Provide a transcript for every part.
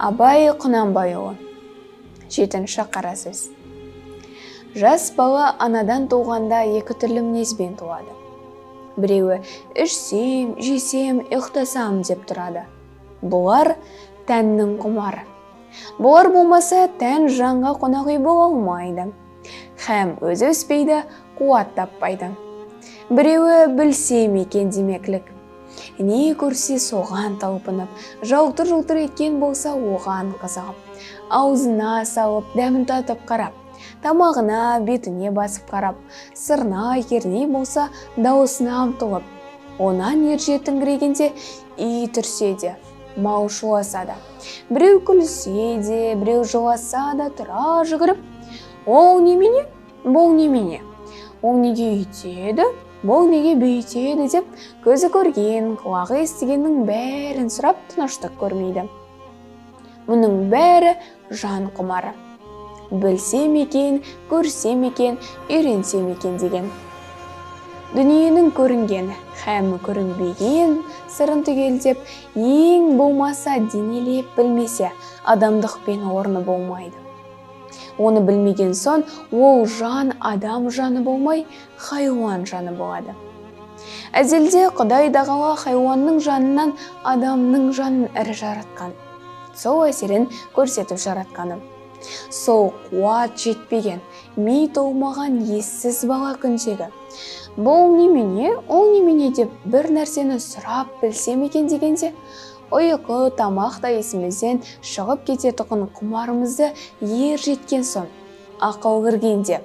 Абай Құнанбайұлы. 7-ші қара сөз. Жас бала анадан туғанда екі түрлі мінезбен туады. Біреуі ішсем, жесем, ұйықтасам деп тұрады. Бұлар тәннің құмары. Бұлар болмаса тән жанға қонақ үй бола алмайды. Һәм өзі өспейді, қуат таппайды. Біреуі білсем екен демеклік. Не көрсе соған талпынып, жалтыр-жалтыр еткен болса оған қызығып, аузына салып, дәмін татып қарап, тамағына, бетіне басып қарап, сырна керней болса дауысына ұмтылып, онан ержетіңкірегенде үй түрсе де, мал шуласа да, біреу күлсе де, біреу жыласа да тұра жүгіріп, ол немене, бұл немене, ол неге үйтеді, бұл неге бүйтеді деп көзі көрген, құлағы естігеннің бәрін сұрап тыныштық көрмейді. Мұның бәрі жан құмары. Білсем екен, көрсем екен, үйренсем екен деген. Дүниенің көрінгені һәм көрінбеген сырын түгелдеп, ең болмаса денелеп білмесе, адамдықпен орны болмайды. Оны білмеген соң, ол жан адам жаны болмай, хайуан жаны болады. Әзелде Құдай тағала хайуанның жанынан адамның жанын ірі жаратқан. Сол әсерін көрсетіп жаратқаны. Сол қуат жетпеген, ми толмаған ессіз бала күндегі. Бұл немене, ол немене деп бір нәрсені сұрап білсем екен дегенде, ұйқы, тамақ та есімізден шығып кететұғын құмарымызды ер жеткен соң, ақыл кіргенде,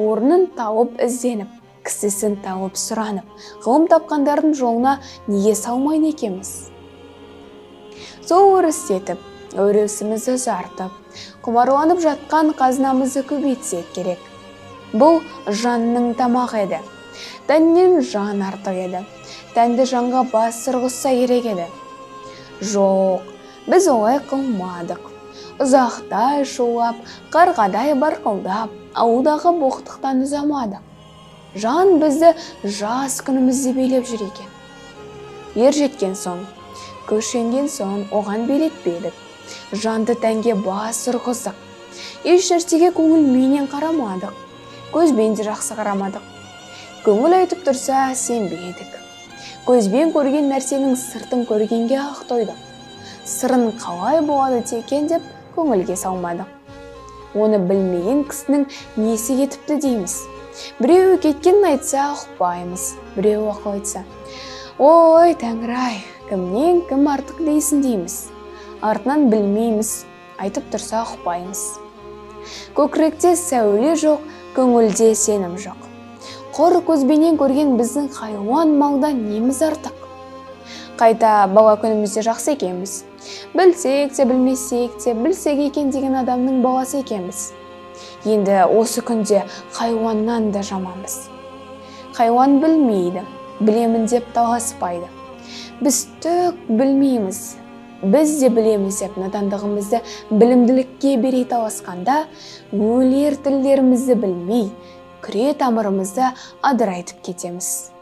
орнын тауып ізденіп, кісісін тауып сұранып, ғылым тапқандардың жолына неге салмайды екенбіз? Сол өрістетіп, өресімізді ұзартып, құмарланып жатқан қазынамызды көбейтсек керек. Бұл жанның тамағы еді. Тәннен жан артық еді. Тәнді жанға бас сырғызса керек еді. Жоқ, біз олай қылмадық. Ұзақтай шулап, қарғадай барқылдап, ауылдағы боқтықтан ұзамадық. Жан бізді жас күнімізде билеп жүр екен. Ер жеткен соң, көшенген соң оған билетпедік. Жанды тәнге бас ұрғыздық. Еш нәрсеге көңілменен қарамадық. Көзбен де жақсы қарамадық. Көңіл айтып тұрса сенбедік. Көзбен көрген нәрсенің сыртын көргенге ақ тойдық. Сырын қалай болады текен деп көңілге салмадық. Оны білмеген кісінің несі кетіпті дейміз. Біреуі кеткенін айтса ұқпаймыз. Біреуі ақыл айтса, ой, Тәңір-ай, кімнен кім артық дейсің дейміз. Артынан білмейміз, айтып тұрса ұқпаймыз. Көкіректе сәуле жоқ, көңілде сенім жоқ. Құр көзбенен көрген біздің хайуан малдан неміз артық? Қайта бала күнімізде жақсы екенбіз. Білсек те, білмесек те, білсек екен деген адамның баласы екенбіз. Енді осы күнде хайуаннан да жаманбыз. Хайуан білмейді, білемін деп таласпайды. Біз түк білмейміз. Біз де білеміз деп надандығымызды білімділікке бере таласқанда, өлер тілдерімізді білмей, күре тамырымызды адырайтып кетеміз.